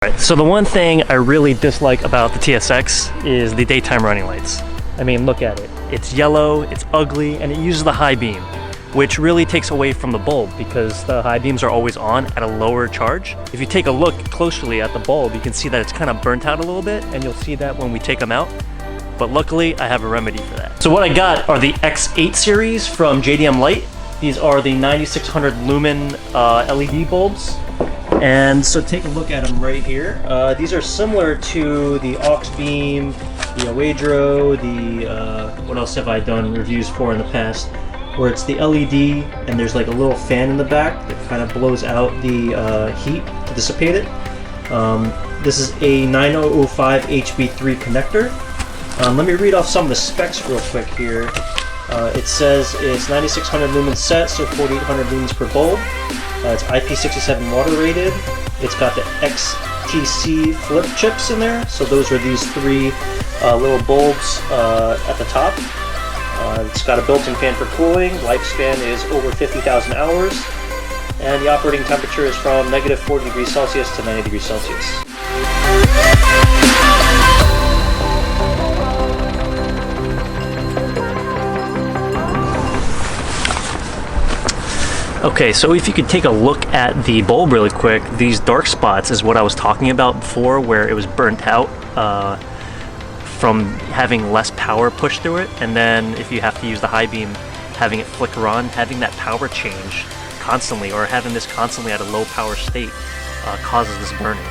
Right, so the one thing I really dislike about the TSX is the daytime running lights. I mean, look at it. It's yellow, it's ugly, and it uses the high beam, which really takes away from the bulb because the high beams are always on at a lower charge. If you take a look closely at the bulb, you can see that it's kind of burnt out a little bit, and you'll see that when we take them out. But luckily, I have a remedy for that. So what I got are the X8 series from JDMlight. These are the 9600 lumen LED bulbs. And so take a look at them right here. These are similar to the aux beam, the Awadro, the what else have I done reviews for in the past, where it's the LED and there's like a little fan in the back that kind of blows out the heat to dissipate it. This is a 9005 HB3 connector. Let me read off some of the specs real quick here. It says it's 9600 lumens set, so 4800 lumens per bulb. It's IP67 water rated. It's got the XTC flip chips in there, so those are these three little bulbs at the top. It's got a built-in fan for cooling. Lifespan is over 50,000 hours, and the operating temperature is from negative 40 degrees Celsius to 90 degrees Celsius. Okay, so if you could take a look at the bulb really quick, these dark spots is what I was talking about before, where it was burnt out from having less power pushed through it, and then if you have to use the high beam, having it flicker on, having that power change constantly, or having this constantly at a low power state causes this burning.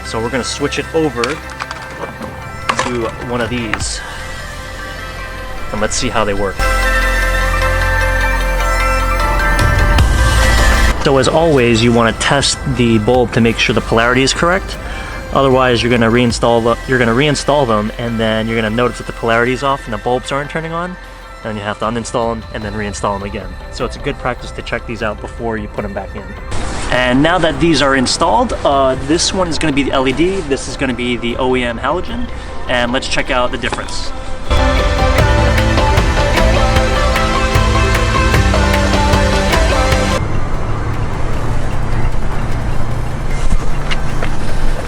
So we're going to switch it over to one of these, and let's see how they work. So as always, you want to test the bulb to make sure the polarity is correct. Otherwise, you're going to reinstall them, and then you're going to notice that the polarity is off and the bulbs aren't turning on. Then you have to uninstall them and then reinstall them again. So it's a good practice to check these out before you put them back in. And now that these are installed, this one is going to be the LED, this is going to be the OEM halogen, and let's check out the difference.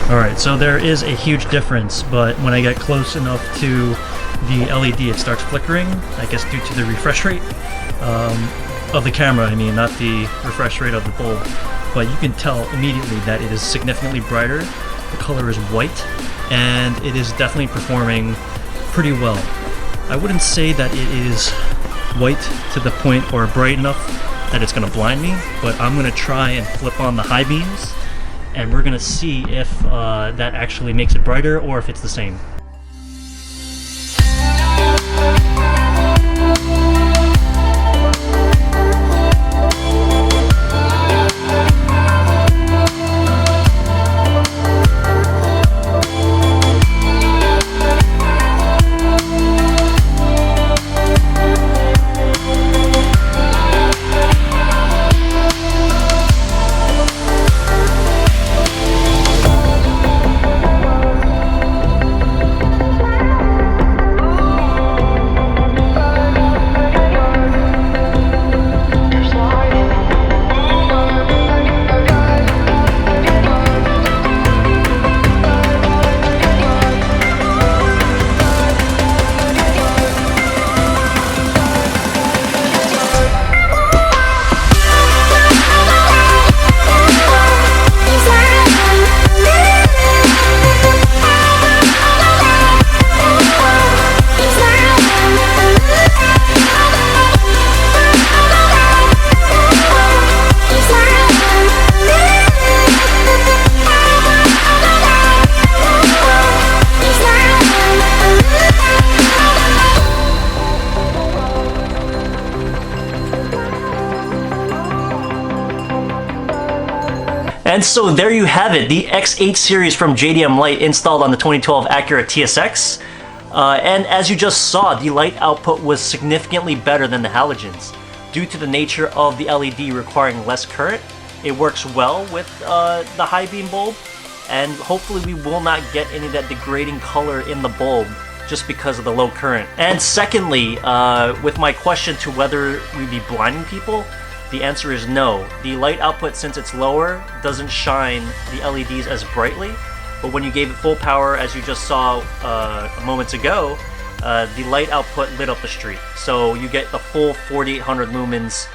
Alright, so there is a huge difference, but when I get close enough to the LED, it starts flickering, I guess due to the refresh rate of the camera, I mean, not the refresh rate of the bulb. But you can tell immediately that it is significantly brighter, the color is white, and it is definitely performing pretty well. I wouldn't say that it is white to the point or bright enough that it's going to blind me, but I'm going to try and flip on the high beams, and we're going to see if that actually makes it brighter or if it's the same. And so there you have it, the X8 series from JDMlight installed on the 2012 Acura TSX. And as you just saw, the light output was significantly better than the halogens. Due to the nature of the LED requiring less current, it works well with the high beam bulb, and hopefully we will not get any of that degrading color in the bulb just because of the low current. And secondly, with my question to whether we'd be blinding people, The answer is no. The light output, since it's lower, doesn't shine the LEDs as brightly, but when you gave it full power, as you just saw moments ago, the light output lit up the street. So you get the full 4800 lumens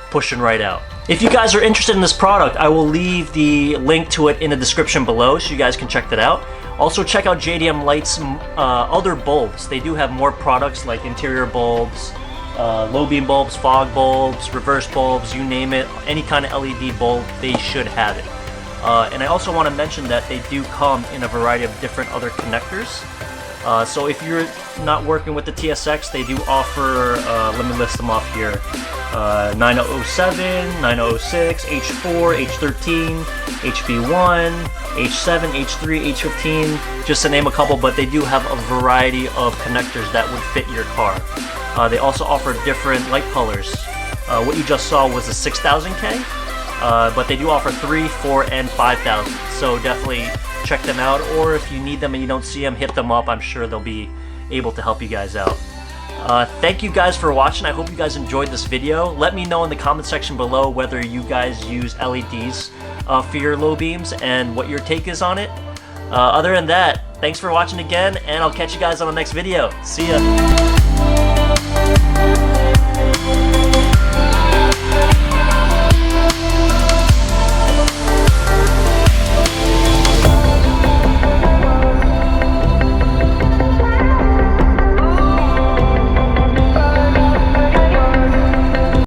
pushing right out. If you guys are interested in this product, I will leave the link to it in the description below so you guys can check that out. Also check out JDMlight's other bulbs. They do have more products like interior bulbs, low beam bulbs, fog bulbs, reverse bulbs, you name it. Any kind of LED bulb, they should have it. And I also want to mention that they do come in a variety of different other connectors. So if you're not working with the TSX, they do offer, let me list them off here, 9007, 9006, H4, H13, HV1, H7, H3, H15, just to name a couple, but they do have a variety of connectors that would fit your car. They also offer different light colors. What you just saw was a 6000K, but they do offer 3, 4, and 5000, so definitely check them out, or if you need them and you don't see them, hit them up. I'm sure they'll be able to help you guys out. Thank you guys for watching. I hope you guys enjoyed this video. Let me know in the comment section below whether you guys use LEDs for your low beams and what your take is on it. Other than that, thanks for watching again, and I'll catch you guys on the next video. See ya!